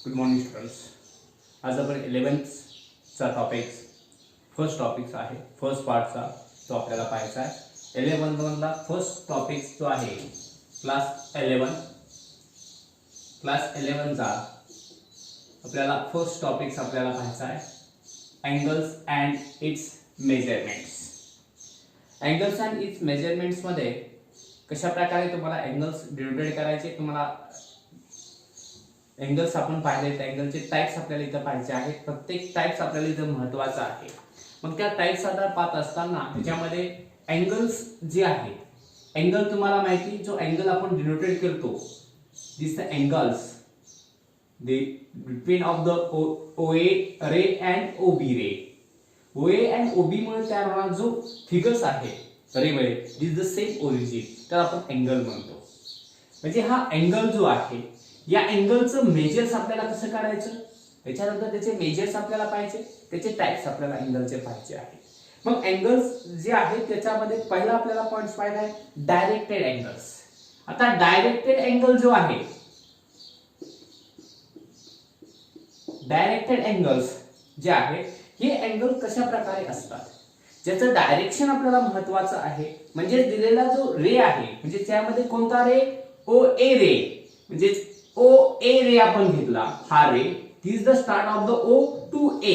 Good morning students. आज आपण 11th topic first topic आहे, फर्स्ट पार्टचा तो आपल्याला पाहायचा आहे. 11th फर्स्ट टॉपिक जो आहे क्लास 11चा आपल्याला फर्स्ट टॉपिक आपल्याला पाहायचा आहे angles and it's measurements. Angles and it's measurements मध्ये कशा प्रकारे तुम्हाला अँगल्स डिनोटेट करायचे, तुम्हाला अँगल्स आपण पाहिले, अँगलचे टाइप्स आपल्याला इथं पाहायचे आहेत. प्रत्येक टाइप्स आपल्याला इथं महत्त्वाचा आहे. मग त्या टाइप्स आता पाहत असताना त्याच्यामध्ये अँगल्स जे आहेत, अँगल तुम्हाला माहिती, जो अँगल आपण डिनोटेट करतो this the angles the between of the OA ray and OB ray. OA and OB मुळे तयार होणारा जो फिगर्स आहे रे मध्ये दिस द सेम ओरिजिन, तर आपण अँगल म्हणतो. म्हणजे हा अँगल जो आहे, या अँगलचं मेजर्स आपल्याला कसं काढायचं, त्याच्यानंतर त्याचे मेजर्स आपल्याला पाहिजे, त्याचे टाइप्स आपल्याला अँगलचे पाहिजे आहे. मग अँगल्स जे आहेत त्याच्यामध्ये पहिला आपल्याला पॉइंट्स पाहिजे आहे डायरेक्टेड अँगल्स. आता डायरेक्टेड अँगल जो आहे, डायरेक्टेड अँगल्स जे आहेत हे अँगल कशा प्रकारे असतात, ज्याचं डायरेक्शन आपल्याला महत्त्वाचं आहे. म्हणजे दिलेला जो रे आहे, म्हणजे त्यामध्ये कोणता रे, OA रे, म्हणजे OA रे आपण घेतला, हा ray this the start of the O to A.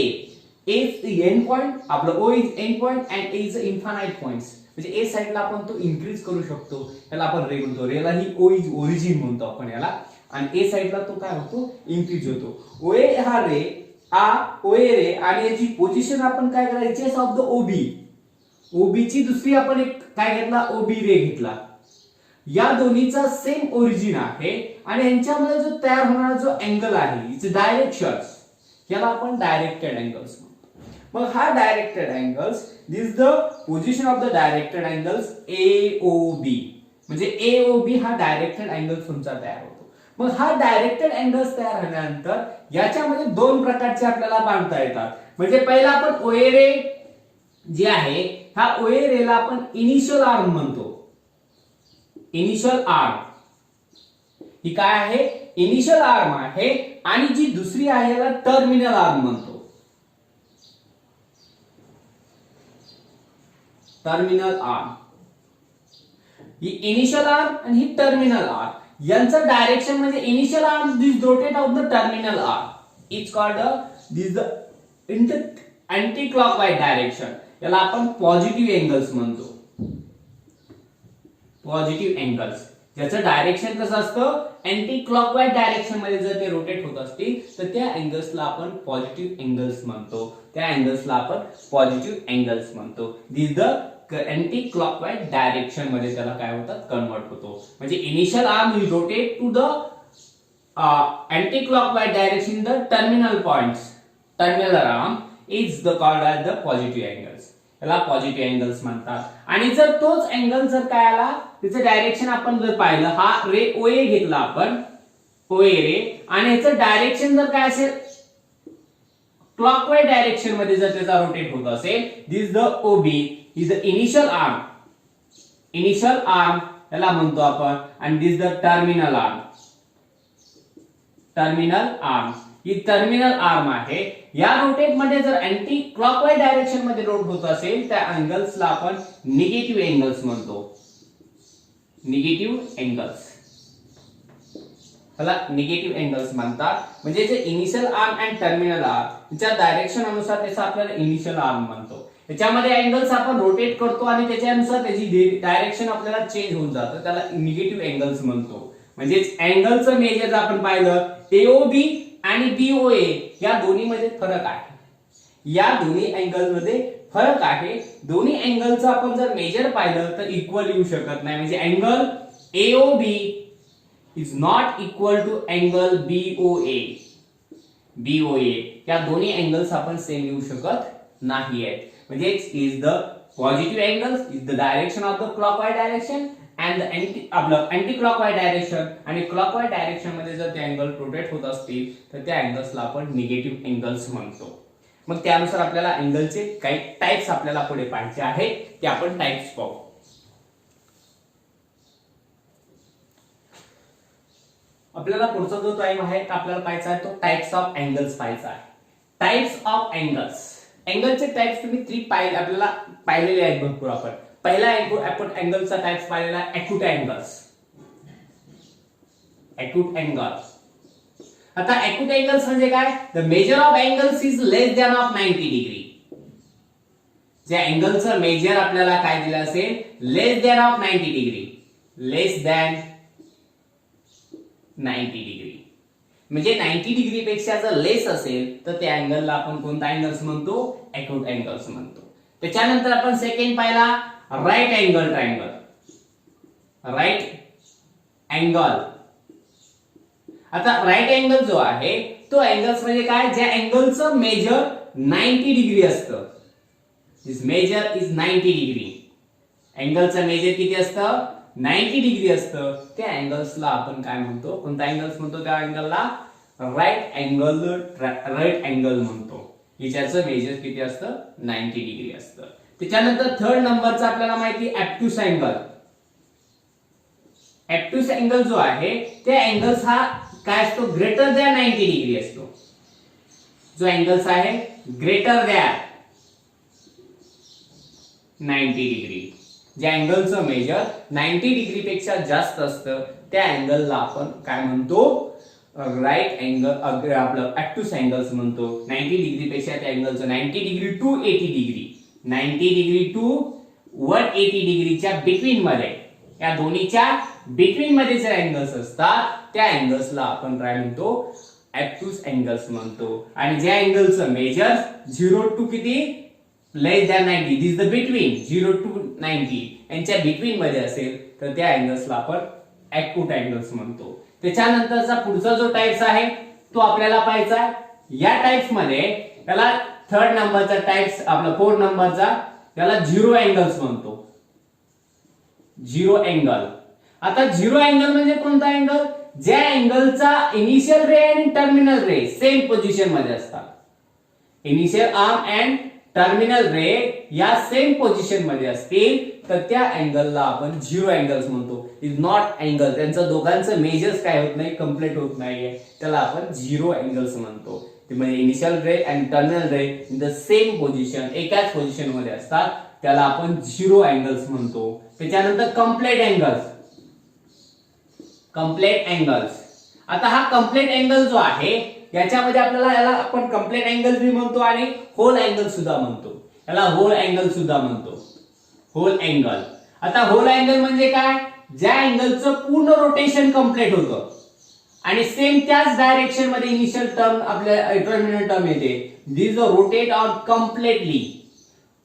A is the end point, आपला O is end point and A is the infinite points. म्हणजे A साइडला आपण तो इन्क्रीज करू शकतो, याला आपण रे म्हणतो. रेला ही O इज ओरिजिन म्हणतो आपण याला, आणि A साइडला तो काय होतो, इन्क्रीज होतो. OA हा रे, OA रे, आणि याची पोझिशन आपण काय करायची ऑफ द OB ची दुसरी आपण एक काय घेतला, OB रे घेतला. या दोन्हीचा सेम ओरिजिन आहे आणि यांच्यामध्ये जो तयार होणारा जो अँगल आहे, इट्स डायरेक्शन्स, याला आपण डायरेक्टेड अँगल्स म्हणतो. मग हा directed angles this the position of the directed angles AOB. म्हणजे AOB हा डायरेक्टेड अँगल तुमचा तयार होतो. मग हा डायरेक्टेड अँगल्स तयार झाल्यानंतर याच्यामध्ये दोन प्रकारचे आपल्याला बांधता येतात. म्हणजे पहिला आपण OA रे जे आहे, हा OA रेला आपण इनिशियल आर्म म्हणतो. इनिशियल आर्म ही काय आहे, इनिशियल आर्म आहे. आणि जी दुसरी आहे याला टर्मिनल आर्म म्हणतो. टर्मिनल आर्म, ही इनिशियल आर्म आणि ही टर्मिनल आर्म, यांचं डायरेक्शन म्हणजे initial arm this rotate of the terminal arm is called this the anticlockwise direction. याला आपण पॉझिटिव्ह अँगल्स म्हणतो. पॉझिटिव्ह अँगल्स ज्याचं डायरेक्शन कसं असतं, अँटी क्लॉकवाइज डायरेक्शन मध्ये जर ते रोटेट होत असतील तर त्या अँगल्सला आपण पॉझिटिव्ह अँगल्स म्हणतो. त्या अँगल्सला आपण पॉझिटिव्ह अँगल्स म्हणतो. This the anticlockwise direction मध्ये त्याला काय होतात, कन्वर्ट होतो. म्हणजे initial arm will rotate to the anticlockwise direction the terminal points. Terminal arm is the called as the positive angles. याला पॉझिटिव्ह अँगल्स म्हणतात. आणि जर तोच अँगल जर काय आला, त्याचं डायरेक्शन आपण जर पाहिलं, हा रे OA घेतला आपण, OA रे, आणि याचं डायरेक्शन जर काय असेल, क्लॉकवाइज डायरेक्शन मध्ये जर त्याचा रोटेट होत असेल, this the OB is the initial arm. Initial arm याला म्हणतो आपण, आणि this the terminal arm. Terminal arm ही टर्मिनल आर्म आहे. या रोटेट मध्ये जर अँटी क्लॉकवाइज डायरेक्शन मध्ये रोट होत असेल, त्या अँगल्सला आपण निगेटिव्ह अँगल्स म्हणतो. निगेटिव्ह अँगल्स, त्याला निगेटिव्ह अँगल्स म्हणतात. म्हणजे जे initial arm and terminal arm च्या डायरेक्शन अनुसार त्याचा आपल्याला इनिशियल आर्म म्हणतो. त्याच्यामध्ये अँगल्स आपण रोटेट करतो आणि त्याच्यानुसार त्याची डायरेक्शन आपल्याला चेंज होऊन जातं, त्याला निगेटिव्ह अँगल्स म्हणतो. म्हणजे अँगलचं मेजर आपण पाहिलं, AOB आणि BOA या दोन्ही मध्ये फरक आहे. या दोन्ही अँगल मध्ये फरक आहे. दोन्ही अँगलचं आपण जर मेजर पाहिलं तर इक्वल येऊ शकत नाही. म्हणजे angle AOB is not equal to angle BOA. या दोन्ही अँगल्स आपण सेम येऊ शकत नाही आहेत. म्हणजे is the positive angles is the direction of the clockwise direction and anti clockwise direction. आणि क्लॉकवाइज डायरेक्शन मध्ये जर ते अँगल रोटेट होत असतील तर त्या अँगल्सला आपण निगेटिव्ह अँगल्स म्हणतो. मग त्यानुसार आपल्याला अँगलचे काही टाइप्स आपल्याला पुढे पाहायचे आहेत, ते आपण टाइप्स पाहू. आपल्याला पुढचा जो टाइम आहे आपल्याला पाहायचा आहे तो टाइप्स ऑफ अँगल्स पाहायचा आहे. टाइप्स ऑफ अँगल्स, अँगलचे टाइप्स तुम्ही 3 आपल्याला पाहिलेले आहेत भरपूर. आपण पहिला आपण अँगलचा टाइप्स पाहिलेला अॅक्यूट अँगल्स. Acute angle. आता अॅक्यूट अँगल्स म्हणजे काय? The measure of angles is less than of 90 degree. जे अँगलचं मेजर आपल्याला काय दिलं असेल? Less than of 90 degree. Less than 90 degree म्हणजे 90 डिग्री पेक्षा जर लेस असेल तर त्या अँगलला आपण कोणता अँगल्स म्हणतो? अॅक्यूट अँगल्स म्हणतो. त्याच्यानंतर आपण सेकंड पाहिला right angle triangle. Right angle. आता राईट अँगल जो आहे तो अँगल्स म्हणजे काय? ज्या अँगलचं मेजर 90 डिग्री असतं. दिस मेजर इज 90 डिग्री. अँगलचं मेजर किती असतं? 90 डिग्री असतं. त्या अँगल्सला आपण काय म्हणतो? कोणता अँगल्स म्हणतो? त्या अँगलला राईट अँगल म्हणतो. याचं मेजर किती असतं? 90 डिग्री असतं. त्याच्यानंतर थर्ड नंबरचा आपल्याला माहिती ऍब्ट्यूस अँगल. ऍब्ट्यूस अँगल जो आहे त्या अँगल्स हा काय असतो? ग्रेटर दॅन 90 डिग्री असतो. जो अँगल्स आहे ग्रेटर दॅन 90 डिग्री. ज्या अँगलचं मेजर 90 डिग्री पेक्षा जास्त असतं त्या अँगलला आपण काय म्हणतो? Right angle. आपलं ऍब्ट्यूस अँगल्स म्हणतो. 90 डिग्री पेक्षा त्या अँगलचं 90 degree to 80 degree, 90 degree to 180 डिग्रीच्या बिटवीन मध्ये, या दोन्हीच्या बिटवीन मध्ये जे अँगल्स असतात त्या अँगल्सला आपण काय म्हणतो? ऍब्ट्यूस अँगल्स म्हणतो. आणि ज्या अँगलचं मेजर 0 टू किती? Less than 90. This the between 0 to 90 यांच्या बिटवीन मध्ये असेल तर त्या अँगल्सला आपण ऍक्यूट अँगल्स म्हणतो. त्याच्यानंतरचा पुढचा जो टाइप्स आहे तो आपल्याला पाहायचा आहे. या टाइप्स मध्ये त्याला थर्ड नंबरचा टाइप्स आपला 4 नंबरचा त्याला झिरो अँगल्स म्हणतो. Zero angle. आता झिरो अँगल म्हणजे कोणता अँगल? ज्या अँगलचा इनिशियल रे आणि टर्मिनल रे सेम पोझिशन मध्ये असतात. इनिशियल आर्म अँड टर्मिनल रे या सेम पोझिशन मध्ये असतील तर त्या अँगलला आपण झिरो अँगल्स म्हणतो. Is not angle. त्यांचं दोघांचं मेजर्स काय होत नाही? कंप्लीट होत नाहीये. त्याला आपण झिरो अँगल्स म्हणतो. ते म्हणजे इनिशियल रे आणि terminal ray in the same position, एकाच पोझिशन मध्ये असतात, त्याला आपण झिरो अँगल्स म्हणतो. त्याच्यानंतर कम्प्लीट अँगल्स. Complete angles. आता हा कम्प्लीट अँगल जो आहे याच्यामध्ये आपल्याला याला आपण कम्प्लीट अँगल भी म्हणतो आणि होल अँगल सुद्धा म्हणतो. याला होल अँगल सुद्धा म्हणतो. Whole angle. आता होल अँगल म्हणजे काय? ज्या अँगलचं पूर्ण रोटेशन कंप्लीट होतं आणि सेम त्याच डायरेक्शन मध्ये इनिशियल टर्म आपल्या टर्मिनल टर्म येते. दिस रोटेट ऑन कम्प्लीटली.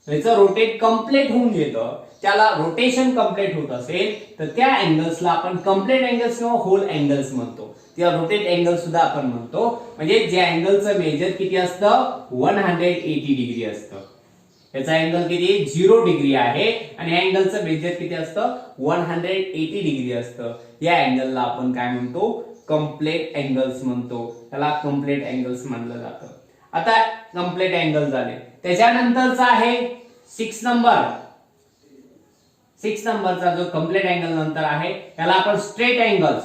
याचं रोटेट कंप्लीट होऊन येतं, त्याला रोटेशन कंप्लीट होत असेल तर त्या अँगल्सला आपण कम्प्लीट अँगल्स किंवा होल अँगल्स म्हणतो. किंवा रोटेट अँगल सुद्धा आपण म्हणतो. म्हणजे ज्या अँगलचं मेजर किती असतं? 180 डिग्री असतं. याचा अँगल किती? 0 डिग्री आहे आणि अँगलचं मेजर किती असतं? 180 डिग्री असतं. या अँगलला आपण काय म्हणतो? कम्प्लीट अँगल्स म्हणतो. त्याला कम्प्लीट अँगल्स म्हणलं जातं. आता कम्प्लीट अँगल झाले. त्याच्यानंतरचा आहे 6 नंबर. 6 नंबरचा जो कम्प्लीट अँगल नंतर आहे त्याला आपण straight angles.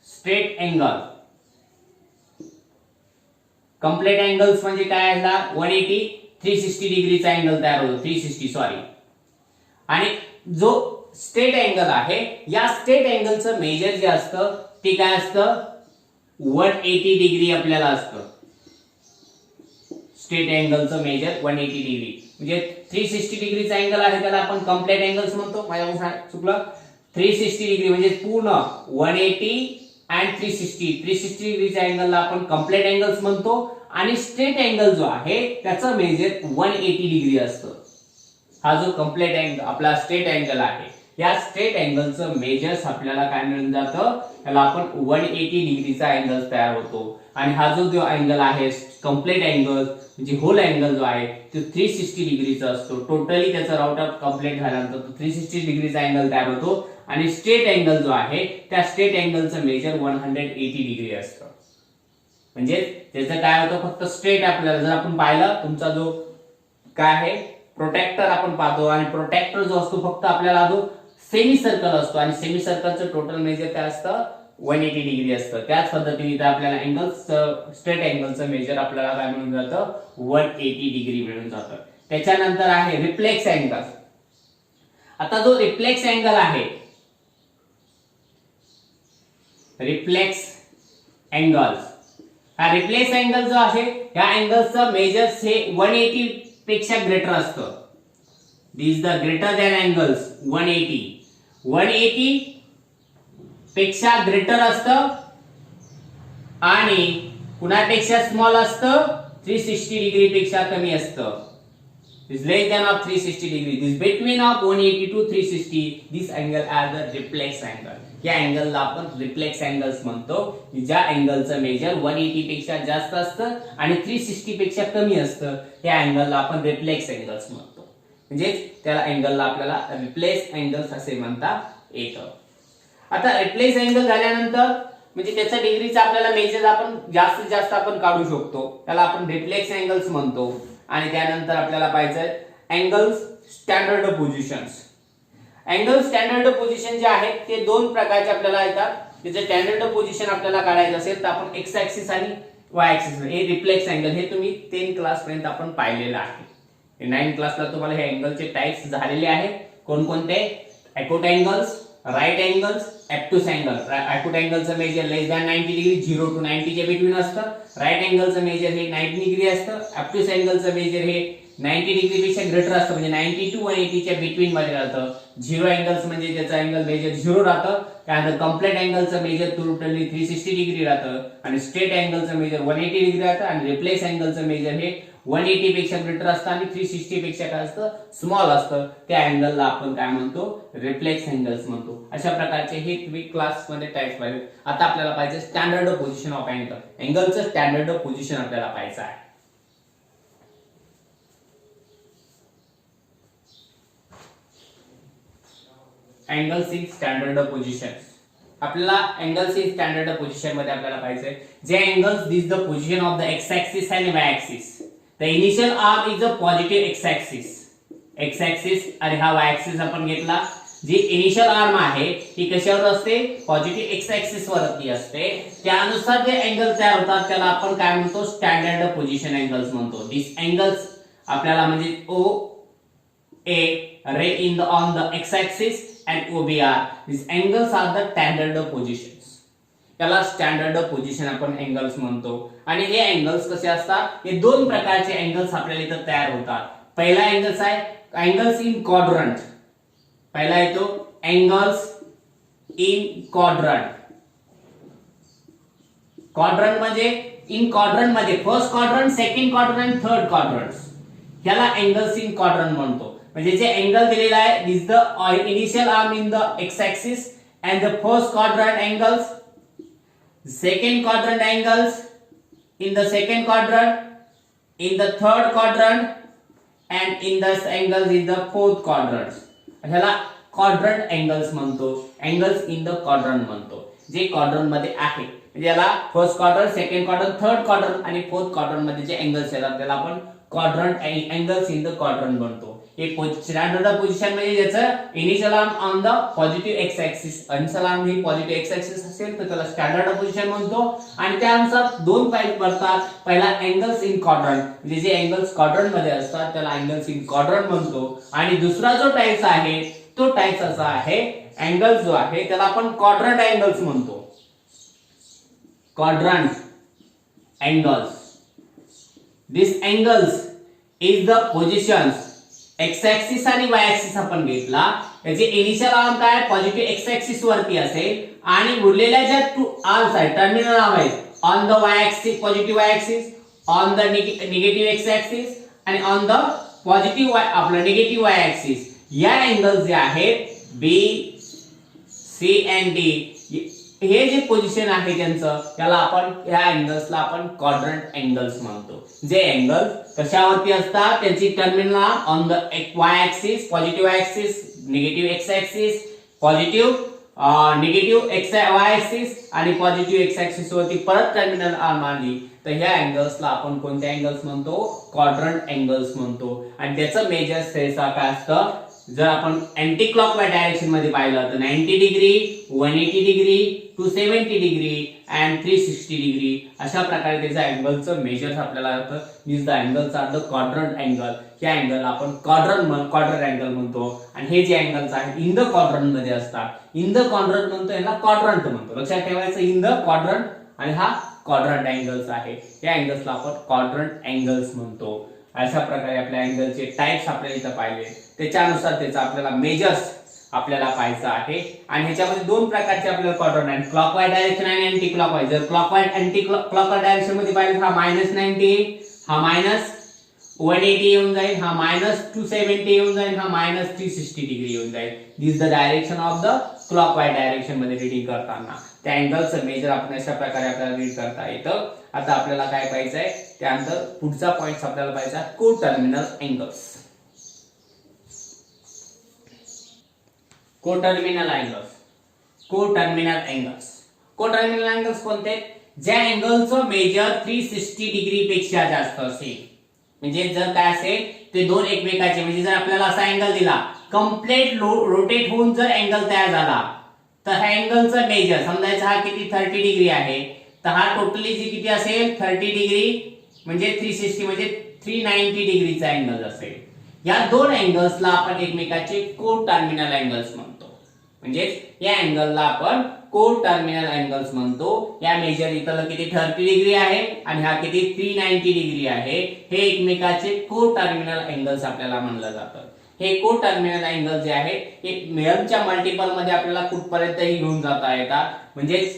Straight angle. Complete angles म्हणजे काय? 180 360 डिग्रीचा अँगल तयार होतो. 360 सॉरी. आणि जो स्ट्रेट अँगल आहे या स्ट्रेट अँगलचं मेजर जे असतं ते काय असतं? 180 डिग्री आपल्याला असतं. स्ट्रेट अँगलचं मेजर 180 डिग्री म्हणजे 360 डिग्रीचा अँगल आहे त्याला आपण कम्प्लीट अँगल्स म्हणतो. माझ्या चुकलं. 360 डिग्री म्हणजे पूर्ण 180 आणि 360 डिग्रीच्या अँगलला आपण कम्प्लीट अँगल्स म्हणतो. आणि स्ट्रेट अँगल जो आहे त्याचं मेजर 180 डिग्री असतं. हा जो कम्प्लीट अँगल आपला स्ट्रेट अँगल आहे या स्ट्रेट अँगलचं मेजर्स आपल्याला काय मिळून जातं? त्याला आपण 180 डिग्रीचा अँगल तयार होतो. आणि हा जो अँगल आहे कम्प्लीट अँगल म्हणजे होल अँगल जो आहे तो 360 डिग्रीचा असतो. टोटली त्याचा राऊट ऑफ कम्प्लीट झाल्यानंतर तो 360 डिग्रीचा अँगल तयार होतो. आणि स्ट्रेट अँगल जो आहे त्या स्ट्रेट अँगलचं मेजर 180 डिग्री असतं. म्हणजे त्याचं काय होतं? फक्त स्ट्रेट आपल्याला जर आपण पाहिलं तुमचा जो काय आहे प्रोटेक्टर आपण पाहतो आणि प्रोटेक्टर जो असतो फक्त आपल्याला जो सेमी सर्कल असतो आणि सेमी सर्कलचं टोटल मेजर काय असतं? 180 डिग्री असतं. त्याच पद्धतीने इथं आपल्याला स्ट्रेट अँगलचं मेजर आपल्याला काय मिळून जातं 180 डिग्री मिळून जातं. त्याच्यानंतर आहे रिफ्लेक्स अँगल. आता जो रिफ्लेक्स अँगल आहे, रिफ्लेक्स अँगल, हा रिफ्लेक्स अँगल जो आहे या अँगलचं मेजर्स हे 180 पेक्षा ग्रेटर असतं. This is the greater than angles 180 पेक्षा ग्रेटर असतं आणि कुणापेक्षा स्मॉल असतं 360 डिग्री पेक्षा कमी असतं. is less than of 360 degree. This between of 180 to 360, this angle as the reflex angle. या अँगलला आपण रिफ्लेक्स अँगल्स म्हणतो. ज्या अँगलचं मेजर 180 पेक्षा जास्त असतं आणि 360 पेक्षा कमी असतं त्या अँगलला आपण रिफ्लेक्स अँगल्स म्हणतो. म्हणजे त्याला अँगलला आपल्याला रिफ्लेक्स अँगल्स असे म्हणता येतं. आता रिफ्लेक्स अँगल झाल्यानंतर म्हणजे त्याचा डिग्रीचा आपल्याला मेजर आपण जास्तीत जास्त आपण काढू शकतो, त्याला आपण रिफ्लेक्स अँगल्स म्हणतो. आणि त्यानंतर आपल्याला पाहिजे angles standard positions. Angle standard position जे आहेत ते दोन प्रकारचे आपल्याला येतात. त्याचे स्टँडर्ड पोझिशन आपल्याला काढायचं असेल तर आपण एक्स ऍक्सिस आणि वाय ऍक्सिस, हे रिफ्लेक्स अँगल हे तुम्ही 10 क्लास पर्यंत आपण पाहिलेलं आहे. 9 क्लासला तुम्हाला हे अँगलचे टाइप्स झालेले आहेत. कोणकोणते? Acute angles, right angles, obtuse angle. Acute अँगलचं measure less than 90 degree 0 to 90 च्या बिटवीन असतं. राईट अँगलचं मेजर हे 90 डिग्री असतं. ॲब्ट्यूस अँगलचं मेजर हे 90 डिग्री पेक्षा ग्रेटर असतं, म्हणजे 90 to 180 च्या बिटवीन मध्ये राहतं. झिरो अँगल्स म्हणजे त्याचं अँगल मेजर 0 राहतं. त्यानंतर कंप्लीट अँगलचं मेजर टोटली 360 डिग्री राहतं आणि स्ट्रेट अँगलचं मेजर 180 डिग्री राहतं आणि रिफ्लेक्स अँगलचं मेजर हे 180 पेक्षा ग्रेटर असतं आणि 360 पेक्षा काय असतं स्मॉल असतं. त्या अँगलला आपण काय म्हणतो रिफ्लेक्स अँगल्स म्हणतो. अशा प्रकारचे हे तुम्ही क्लास मध्ये टाइप्स पाहिजे. आता आपल्याला पाहिजे स्टँडर्ड पोझिशन ऑफ अँगल. अँगलचं स्टँडर्ड पोझिशन आपल्याला पाहायचं आहे. Angles in standard position. आपल्याला अँगल्स इन स्टँडर्ड पोझिशन मध्ये आपल्याला पाहिजे जे angles this the position of the X axis आणि Y axis. The initial arm is a positive x-axis. x-axis आणि हा y-axis आपण घेतला. जी इनिशियल आर्म आहे ती कशावर असते? पॉझिटिव्ह x-axis वरती असते. त्यानुसार जे अँगल तयार होतात त्याला आपण काय म्हणतो स्टँडर्ड पोझिशन अँगल्स म्हणतो. दिस अँगल्स आपल्याला म्हणजे O A ray in the on the x-axis and OBR. These angles are the standard positions. त्याला स्टँडर्ड पोझिशन आपण अँगल्स म्हणतो. आणि हे अँगल्स कसे असतात? हे दोन प्रकारचे अँगल्स आपल्याला इथं तयार होतात. पहिला अँगल्स आहे अँगल्स इन क्वाड्रंट. पहिला येतो अँगल्स इन क्वाड्रंट. क्वाड्रंट म्हणजे इन क्वाड्रंट मध्ये first quadrant, second quadrant, third quadrant, याला अँगल्स इन क्वाड्रंट म्हणतो. म्हणजे जे अँगल दिलेला आहे this the initial arm in the X axis and the first quadrant angles, second quadrant angles in the second quadrant, in the third quadrant and in the angles in the fourth quadrant. ह्याला quadrant angles म्हणतो. angles in the quadrant म्हणतो. जे quadrant मध्ये आहे म्हणजे याला first quadrant, second quadrant, third quadrant आणि fourth quadrant मध्ये जे अँगल्स येतात त्याला आपण quadrant angles in the quadrant म्हणतो. हे स्टँडर्ड पोझिशन म्हणजे ज्याचं initial arm on the positive x axis, initial arm he positive x axis असेल तर त्याला स्टँडर्ड पोझिशन म्हणतो. आणि त्यानुसार दोन टाइप पडतात. पहिला अँगल्स इन क्वाड्रंट म्हणजे जे अँगल्स क्वाड्रंट मध्ये असतात त्याला अँगल्स इन क्वाड्रंट म्हणतो. आणि दुसरा जो टाइप आहे तो टाइप असा आहे अँगल जो आहे त्याला आपण क्वाड्रंट अँगल्स म्हणतो. Quadrant angles. This angles is the positions x axis आणि वाय ऍक्सिस आपण घेतला. याचे इनिशियल आर्म काय पॉझिटिव्ह एक्स ऍक्सिस वरती असेल आणि उरलेल्या ज्या टू आर्म्स आहेत टर्मिनल आर्म आहेत on the Y axis positive Y axis, on the negative x axis आणि ऑन द पॉझिटिव्ह वाय आपलं निगेटिव्ह वाय ऍक्सिस. या अँगल्स जे आहेत बी सी अँड डी हे जे पोझिशन आहे त्यांचं त्याला आपण या अँगल्सला आपण क्वाड्रंट अँगल्स म्हणतो. जे अँगल कशावरती असतात त्यांची terminal on the Y axis positive axis, negative x axis, positive negative x Y axis आणि पॉझिटिव्ह एक्स ऍक्सिस वरती परत टर्मिनल आर्म आली तर ह्या अँगल्सला आपण कोणते अँगल्स म्हणतो क्वाड्रंट अँगल्स म्हणतो. आणि त्याचं मेजर काय असतं जर आपण अँटी क्लॉकवाईज डायरेक्शन मध्ये पाहिलं तर 90 degree, 180 degree, 270 degree and 360 degree अशा प्रकारे त्याचा अँगलचं मेजर्स आपल्याला येतं. Is the angles are the quadrant angle. या अँगल आपण क्वाड्रंट अँगल म्हणतो. आणि हे जे अँगल्स आहेत इन द क्वाड्रंट मध्ये असतात. इन द क्वाड्रंट म्हणतो, याला क्वाड्रंट म्हणतो. लक्षात ठेवायचं इन द क्वाड्रंट आणि हा क्वाड्रंट अँगल्स आहे. या अँगल्सला आपण क्वाड्रंट अँगल्स म्हणतो. अशा प्रकारे आपल्या अँगलचे टाइप्स आपल्याला इथं पाहिले, त्याच्यानुसार त्याचा आपल्याला मेजर्स आपल्याला पाहायचं आहे. आणि ह्याच्यामध्ये दोन प्रकारचे आपल्याला क्वाड्रंट आहेत, क्लॉकवाईज डायरेक्शन आणि अँटी क्लॉकवाईज. जर क्लॉकवाईज अँटी क्लॉकवाईज डायरेक्शन मध्ये पाहिलं हा -90, हा -180 येऊन जाईल, हा -270 येऊन जाईल, हा -360 डिग्री येऊन जाईल. This the direction of the clockwise direction मध्ये रीडिंग करताना त्या अँगलचं मेजर आपण अशा प्रकारे आपल्याला रीड करता येतं. आता आपल्याला काय पाहिजे, त्यानंतर पुढचा पॉइंट आपल्याला पाहिजे को टर्मिनल अँगल्स. को टर्मिनल अँगल्स कोणते, ज्या अँगलचं मेजर 360 डिग्री पेक्षा जास्त असेल. म्हणजे जर काय असेल ते दोन एकमेकाचे, म्हणजे जर आपल्याला असा अँगल दिला कम्प्लीट रोटेट होऊन जर अँगल तयार झाला तर ह्या अँगलचा मेजर समजायचा हा किती 30 डिग्री आहे, तर हा टोटली जी किती असेल 30 डिग्री म्हणजे 360 म्हणजे 390 डिग्रीचा अँगल असेल. या दोन अँगल्सला आपण एकमेकाचे को टर्मिनल अँगल्स म्हणतो. म्हणजे या अँगलला आपण को टर्मिनल अँगल्स म्हणतो. या मेजर इथलं किती 30 डिग्री आहे आणि हा किती 390 डिग्री आहे. हे एकमेकाचे को टर्मिनल अँगल्स आपल्याला म्हणलं जातं. हे को टर्मिनल अँगल जे आहे हे एमच्या मल्टिपल मध्ये आपल्याला कुठपर्यंतही घेऊन जाता येतात. म्हणजेच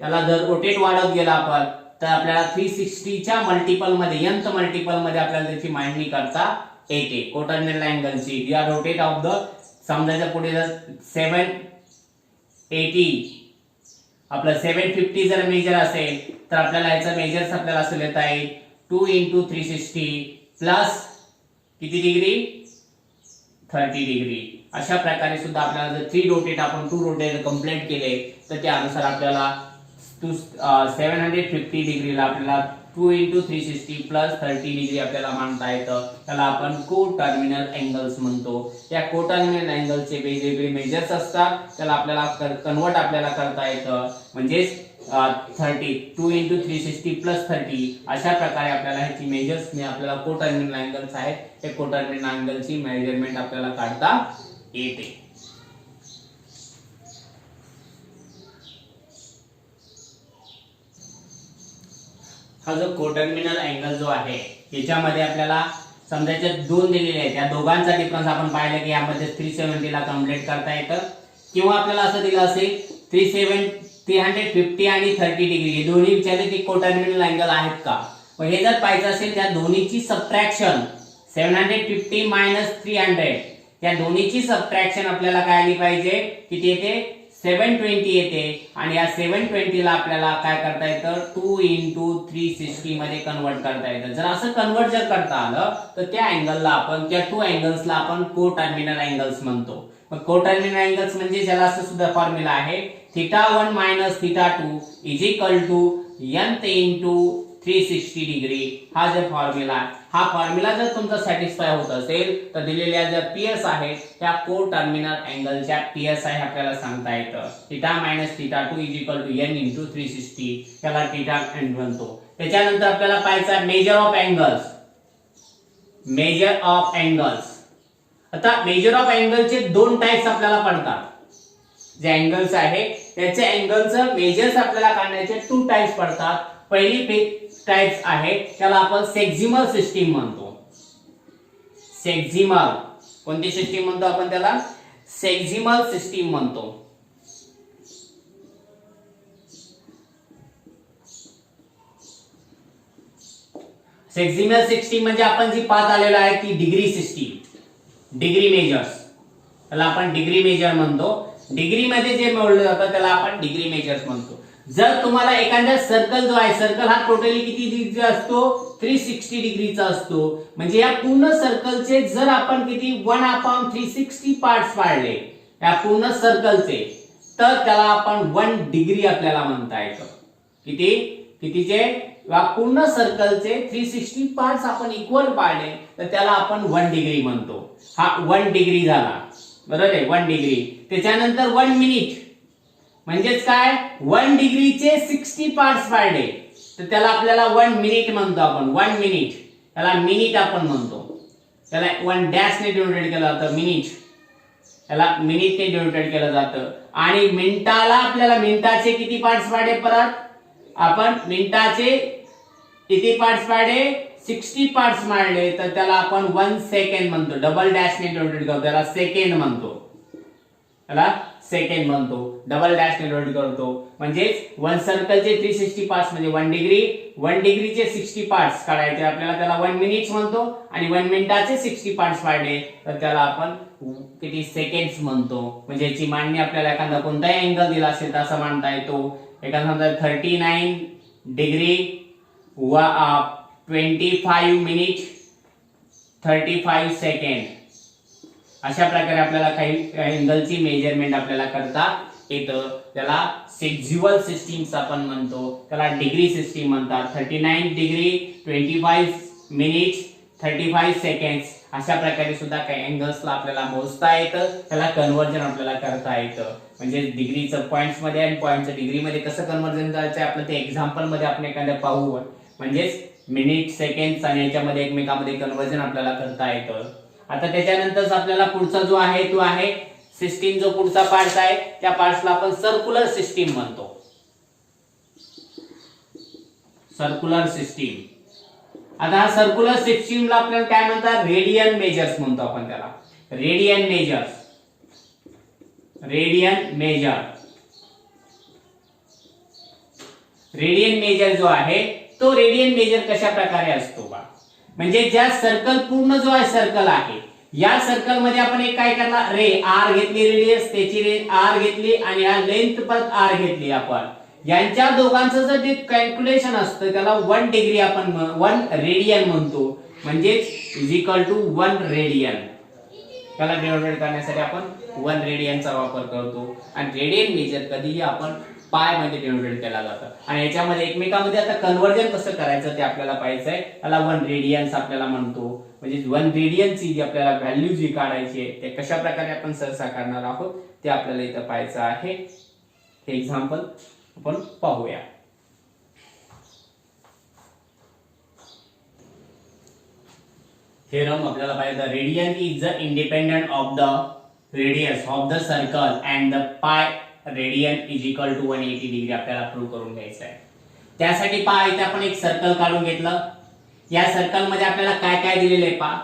याला जर रोटेट वाढत गेला आपण तर आपल्याला 360च्या मल्टिपल मध्ये nth मल्टिपल मध्ये आपल्याला त्याची मांडणी करता येते. को टर्मिनल अँगलची या रोटेट ऑफ द समजायचं पुढे जर 780 आपलं 750 जर मेजर असेल तर आपल्याला याचा मेजर्स आपल्याला असं लिहिता येईल 2 × 360 प्लस किती डिग्री 30 डिग्री. अशा प्रकारे सुद्धा आपल्याला जर 3 रोटेट आपण 2 रोटेट कंप्लीट केले तर त्यानुसार आपल्याला 750 डिग्रीला आपल्याला 2 × 360 प्लस 30 डिग्री आपल्याला मांडता येतं. त्याला आपण को टर्मिनल अँगल्स म्हणतो. या को टर्मिनल अँगलचे वेगवेगळे मेजर्स असतात. त्याला आपल्याला कन्वर्ट आपल्याला करता येतं. म्हणजेच 2 × 360 प्लस 30 अशा प्रकारे आपल्याला ह्याची मेजर्स आपल्याला को टर्मिनल अँगल्स आहेत. हे को टर्मिनल अँगलची मेजरमेंट आपल्याला काढता येते. हा जो को टर्मिनल अँगल जो आहे याच्यामध्ये आपल्याला समजायचे दोन दिलेले आहेत. या दोघांचा डिफरन्स आपण पाहिलं की यामध्ये 370 ला कम्प्लीट करता येतं किंवा आपल्याला असं दिलं असेल 350 आणि 30 डिग्री हे दोन्ही विचारले की को टर्मिनल अँगल आहेत का. मग हे जर पाहिजे असेल त्या दोन्हीची सबट्रॅक्शन 750 - 300 त्या दोन्हीची सबट्रॅक्शन आपल्याला काय आली पाहिजे, किती येते 720 येते. आणि या 720 ला आपल्याला काय करता येतं 2 × 360 मध्ये कन्वर्ट करता येतं. जर असं कन्वर्ट जर करता आलं तर त्या अँगलला आपण त्या 2 अँगल्सला आपण को टर्मिनल अँगल्स म्हणतो. मग को टर्मिनल अँगल्स म्हणजे ज्याला असं सुद्धा फॉर्म्युला आहे θ1 - θ2 nth × 360 डिग्री. हा जो फॉर्म्युला हा फॉर्म्युला जर तुमचा सॅटिस्फाय होत असेल तर दिलेल्या ज्या पीएस आहेत त्या को टर्मिनल अँगलच्या पीएस आहे आपल्याला सांगता येतं. θ - θ2 n × 360 त्याला थीटा म्हणतो. त्याच्यानंतर आपल्याला पाहायचा मेजर ऑफ अँगल्स. आता मेजर ऑफ अँगलचे दोन टाइप्स आपल्याला पडतात. जे अँगल्स आहे त्याचे अँगलचं मेजर्स आपल्याला काढण्याचे 2 टाइप्स पडतात. पहिली टाइप्स आहे त्याला आपण सेक्झिमल सिस्टीम म्हणतो. सेक्झिमल कोणती सिस्टीम म्हणतो आपण त्याला सेक्झिमल सिस्टीम म्हणतो. सेक्झिमल सिस्टीम म्हणजे आपण जी पाहत आलेलो आहे ती डिग्री सिस्टीम, डिग्री मेजर्स त्याला आपण डिग्री मेजर म्हणतो. डिग्री मध्ये जे मोजलं जातं त्याला आपण डिग्री मेजर्स म्हणतो. जर तुम्हाला एखादा सर्कल जो आहे सर्कल हा टोटली किती डिग्रीचा असतो 360 डिग्रीचा असतो. म्हणजे या पूर्ण सर्कलचे जर आपण किती 1/360 पार्ट्स पाडले या पूर्ण सर्कलचे तर त्याला आपण 1 डिग्री आपल्याला म्हणता येतं. किती कितीचे? पूर्ण सर्कलचे 360 पार्ट्स आपण इक्वल पाडले तर त्याला आपण 1 डिग्री म्हणतो. हा 1 डिग्री झाला, बरोबर आहे, 1 डिग्री. त्याच्यानंतर 1 मिनिट म्हणजेच काय? 1 डिग्रीचे 60 पार्ट्स पाडले तर त्याला आपल्याला 1 मिनिट म्हणतो आपण. 1 मिनिट, त्याला मिनिट आपण म्हणतो. त्याला 1 डॅश ने डिनोटेड केलं जातं, मिनिट. त्याला मिनिट ने डिनोटेड केलं जातं. आणि मिनिटाला आपल्याला मिनिटाचे किती पार्ट्स पाडले? परत आपण मिनिटाचे किती पार्ट्स पाडले? 60 पार्ट्स मारले तर त्याला आपण 1 सेकंड म्हणतो. डबल डॅश ने डिनोटेड करतो, त्याला सेकंड म्हणतो. त्याला सेकंड म्हणतो, डबल डॅश ने डिनोट करतो. म्हणजे 1 सर्कलचे 360 पार्ट्स म्हणजे 1 डिग्री. 1 डिग्रीचे 60 पार्ट्स काढायचे आपल्याला, त्याला 1 मिनिट्स म्हणतो. आणि 1 मिनिटाचे 60 पार्ट्स पाडले तर त्याला आपण किती? सेकंड्स म्हणतो. म्हणजे याची मांडणी आपल्याला एखादा कोणताही अँगल दिला असेल तर असं मांडता येतो. एखादा समजा 39 डिग्री 25 मिनिट 35 सेकंड, अशा प्रकारे आपल्याला काही अँगलची मेजरमेंट आपल्याला करता येतं. त्याला सेक्झुअल सिस्टीम्स आपण म्हणतो, त्याला डिग्री सिस्टीम म्हणतात. 39 डिग्री 25 मिनिट्स 35 सेकंड्स अशा प्रकारे सुद्धा काही अँगल्सला आपल्याला मोजता येतं. त्याला कन्वर्जन आपल्याला करता येतं. म्हणजे डिग्रीचं पॉइंट्स मध्ये आणि पॉइंटचं डिग्री मध्ये कसं कन्वर्जन करायचं आपलं ते एक्झाम्पल मध्ये आपण एखाद्या पाहू. म्हणजेच मिनिट, सेकंड्स आणि याच्यामध्ये एकमेकांमध्ये कन्वर्जन आपल्याला करता येतं. आता त्याच्यानंतर आपल्याला पुढचा जो आहे तो आहे सिस्टीम. जो पुढचा पार्ट आहे त्या पार्ट्सला आपण सर्क्युलर सिस्टीम म्हणतो. Circular system. आता हा सर्क्युलर सिस्टीमला आपल्याला काय म्हणतात? रेडियन मेजर्स म्हणतो आपण त्याला. Radian measures. Radian major. Radian major जो आहे तो रेडियन मेजर कशा प्रकारे असतो बा? म्हणजे ज्या सर्कल पूर्ण जो आहे सर्कल आहे या सर्कल मध्ये आपण एक काय करला? रे आर घेतली, रेडियस त्याची रे आर घेतली आणि हा लेंथ परत आर घेतली. आपण यांच्या दोघांचं जर जे कॅल्क्युलेशन असतं त्याला 1 डिग्री आपण 1 रेडियन म्हणतो. म्हणजे इज इक्वल टू 1 रेडियन. त्याला डिनोटेट करण्यासाठी आपण 1 रेडियनचा वापर करतो. आणि रेडियन मेजर कधीही आपण पाय मध्ये डिनोटेट केला जातं. आणि याच्यामध्ये एकमेकांमध्ये आता कन्वर्जन कसं करायचं ते आपल्याला पाहायचंय. त्याला 1 रेडियन्स आपल्याला म्हणतो. म्हणजे 1 रेडियनची जी आपल्याला व्हॅल्यू जी काढायची आहे ते कशा प्रकारे आपण सहसा करणार आहोत ते आपल्याला इथं पाहायचं आहे. हे एक्झाम्पल आपण पाहूया. थेरम आपल्याला पाहिजे radian is the independent of the radius of the circle and the pi radian is equal to 180 degree आपल्याला प्रूव्ह करून घ्यायचं आहे. त्यासाठी पहा इथे आपण एक सर्कल काढून घेतलं. या सर्कल मध्ये आपल्याला काय काय दिलेलं आहे पहा.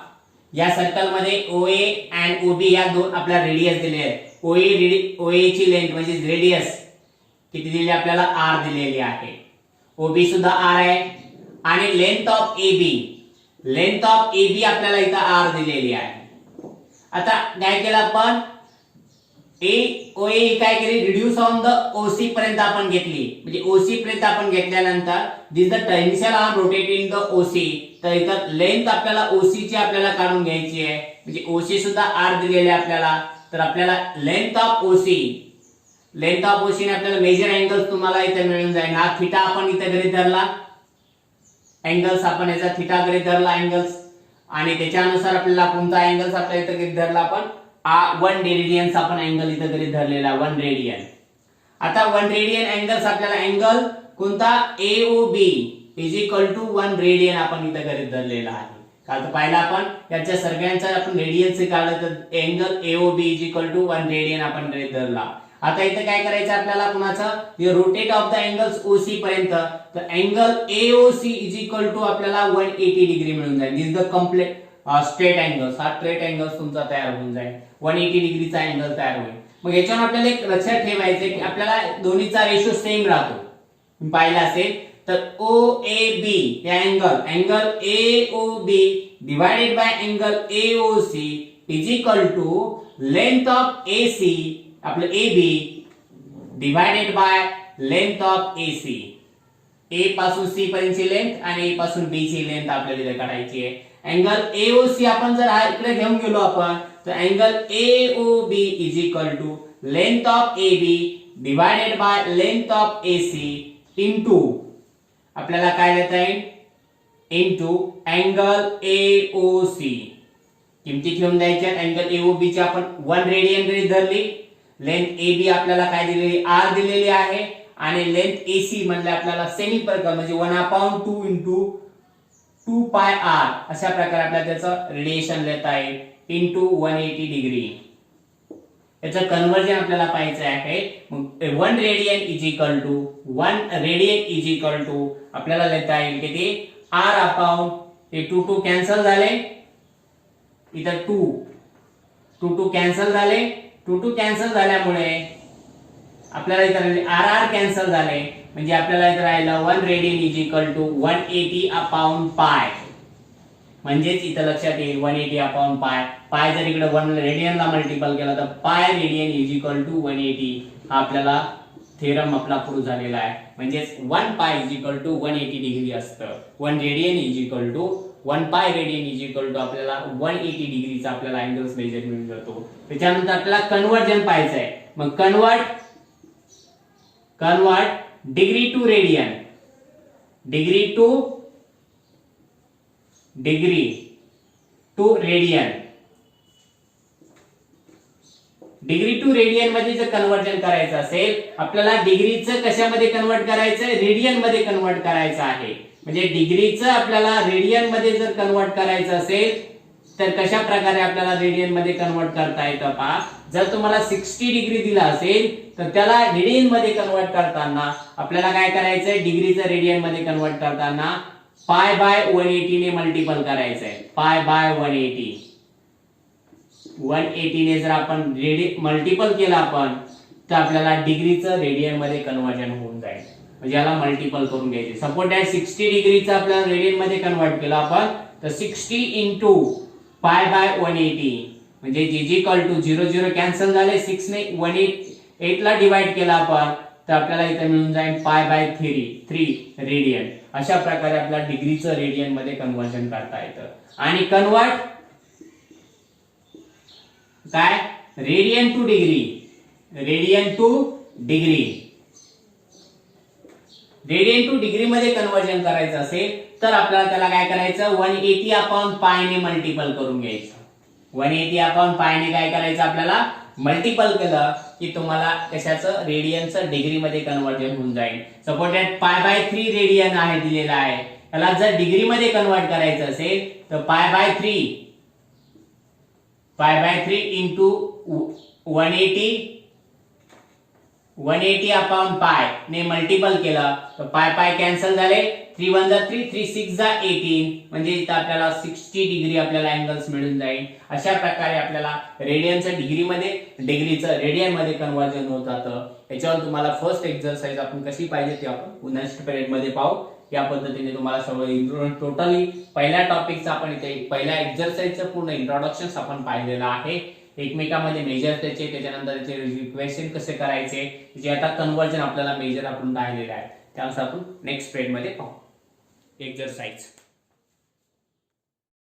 या सर्कल मध्ये OA अँड OB या दोन आपल्या रेडियस दिले आहेत. OA ची लेंथ म्हणजे रेडियस किती दिली आपल्याला? R दिलेली आहे. OB सुद्धा R आहे. आणि length of AB, length of AB आपल्याला इथं R दिलेली आहे. आता काय केलं आपण? OA काय केली? रिड्यूस ऑन द OC पर्यंत आपण घेतली. म्हणजे OC पर्यंत आपण घेतल्यानंतर this the initial arm rotate in the OC. तर इथं लेंथ आपल्याला OC ची आपल्याला काढून घ्यायची आहे. म्हणजे OC सुद्धा R दिलेले आपल्याला. तर आपल्याला length of OC, length of OC ने आपल्याला मेजर अँगल्स तुम्हाला इथे मिळून जाईल. हा थीटा आपण इथे गृहीत धरला. अँगल्स आपण याचा थीटा गृहीत धरला अँगल्स. आणि त्याच्यानुसार आपल्याला कोणता अँगल्स आपल्या इथे गृहीत धरला आपण? 1 रेडियन आपण अँगल इथे गृहीत धरलेला 1 रेडियन. आता 1 रेडियन अँगल्स आपल्याला अँगल कोणता? AOB is equal to 1 radian आपण इथे गृहीत धरलेला आहे. का तर पाहिला आपण याच्या सगळ्यांचा आपण रेडियन से काढलं तर angle AOB is equal to 1 radian आपण गृहीत धरला. आता इथे काय करायचं आपल्याला? कुणाचं? हे rotate of the angles OC पर्यंत. तर angle AOC is equal to आपल्याला 180 डिग्री मिळून जाईल. This the complete straight angles. हा स्ट्रेट अँगल्स तुमचा तयार होऊन जाईल. 180 डिग्रीचा अँगल तयार होईल. मग याच्यावर आपल्याला एक लक्षात ठेवायचं की आपल्याला दोन्हीचा रेशो सेम राहतो. पाहिला असेल तर OAB हे angle AOB divided by angle AOC is equal to length of AC आपलं AB divided by length of AC. A पासून C पर्यंतची लेंथ आणि A पासून B ची लेंथ आपल्याला इथे काढायची आहे. अँगल AOC आपण जर इकडे घेऊन गेलो आपण तर angle AOB is equal to length of AB divided by length of AC into आपल्याला काय लिहिता येईल इंटू अँगल AOC. किमती ठेवून द्यायच्या. अँगल AOB ची आपण 1 रेडियन गृहीत धरली. लेंथ AB आपल्याला काय दिलेली R दिलेली आहे आणि लेंथ AC म्हणजे आपल्याला सेमी सर्कल म्हणजे 1/2 इंटू 2 पाय R अशा प्रकारे आपल्याला त्याचं रेडिएशन लिहिता येईल इंटू 180 डिग्री. याचं कन्वर्जन आपल्याला पाहायचं आहे. मग 1 radian is equal to 1 radian is equal to आपल्याला लिहिता येईल किती R अपॉन हे 2 कॅन्सल झाले. इथं 2 कॅन्सल झाले. 2 कॅन्सल झाल्यामुळे आपल्याला इथं R कॅन्सल झाले म्हणजे आपल्याला इथं राहिलं 1 radian is equal to 180 upon pi. म्हणजेच इथं लक्षात येईल 180 अपॉन पाय. पाय जर इकडे 1 रेडियनला मल्टिपल केला तर पाय रेडियन इज इक्वल टू 180 हा आपल्याला थेरम आपला प्रूव्ह झालेला आहे. म्हणजेच 1 पाय इज इक्वल टू 180 डिग्री असतं. 1 रेडियन इज इक्वल टू 1 पाय रेडियन इज इक्वल टू आपल्याला 180 डिग्रीचा आपल्याला अँगल्स मेजर मिळून जातो. त्याच्यानंतर आपल्याला कन्वर्जन पाहायचं आहे. मग convert degree to radian. Degree to radian. Degree to radian मध्ये जर कन्वर्जन करायचं असेल आपल्याला डिग्रीचं कशामध्ये कन्वर्ट करायचं रेडियन मध्ये कन्वर्ट करायचं आहे. म्हणजे डिग्रीचं आपल्याला रेडियन मध्ये जर कन्वर्ट करायचं असेल तर कशा प्रकारे आपल्याला रेडियन मध्ये कन्वर्ट करता येतं पहा. जर तुम्हाला 60 डिग्री दिला असेल तर त्याला रेडियन मध्ये कन्वर्ट करताना आपल्याला काय करायचंय डिग्रीचं रेडियन मध्ये कन्वर्ट करताना पाय बाय 180 ने मल्टिपल करायचंय. पाय बाय 180 ने जर आपण मल्टिपल केला आपण तर आपल्याला डिग्रीचं रेडियन मध्ये कन्वर्जन होऊन जाईल. म्हणजे याला मल्टिपल करून घ्यायचे. सपोज दॅट 60 डिग्रीचं आपल्याला रेडियन मध्ये कन्वर्ट केलं आपण तर 60 इंटू पाय बाय 180 म्हणजे इज इक्वल टू 0 कॅन्सल झाले. 6 ने 180 ला डिवाइड केला आपण तर आपल्याला इथे मिळून जाईल पाय बाय 3 रेडियन. अशा प्रकारे आपल्याला डिग्रीचं रेडियन मध्ये कन्वर्जन करता येतं. आणि कन्वर्ट काय radian two degree. Radian two degree मध्ये कन्वर्जन करायचं असेल तर आपल्याला त्याला काय करायचं 180 अपॉन पाय ने मल्टिपल करून घ्यायचं. 180 अपॉन पाय ने काय करायचं आपल्याला मल्टिपल केलं की तुम्हाला कशाचं रेडियनचं डिग्री मध्ये कन्वर्जन होऊन जाईल. Suppose that pi by 3 radian आहे दिलेला आहे. त्याला जर डिग्री मध्ये कन्वर्ट करायचं असेल तर पाय बाय 3 इंटू 180 अपॉन पाय ने मल्टिपल केलं तर पाय कॅन्सल झाले. 3 1 जा 3 3 6 जा 18 म्हणजे इथं आपल्याला 60 डिग्री आपल्याला अँगल्स मिळून जाईल. अशा प्रकारे आपल्याला रेडियनचं डिग्रीचं रेडियन मध्ये कन्वर्जन होत जातं. याच्यावर तुम्हाला फर्स्ट एक्सरसाइज आपण कशी पाहिजे ते आपण नेक्स्ट पिरियड मध्ये पाहू. या पद्धतीने तुम्हाला सर्व टोटली पहिल्या टॉपिकचं आपण इथे पहिल्या एक्सरसाइजचं पूर्ण इंट्रोडक्शन आपण पाहिलेलं आहे. एकमेकांमध्ये मेजर त्याचे त्याच्यानंतर त्याचे इक्वेशन कसे करायचे जे आता कन्वर्जन आपल्याला मेजर आपण पाहिलेलं आहे. त्यानुसार आपण नेक्स्ट पिरियड मध्ये पाहू एक्सरसाइज.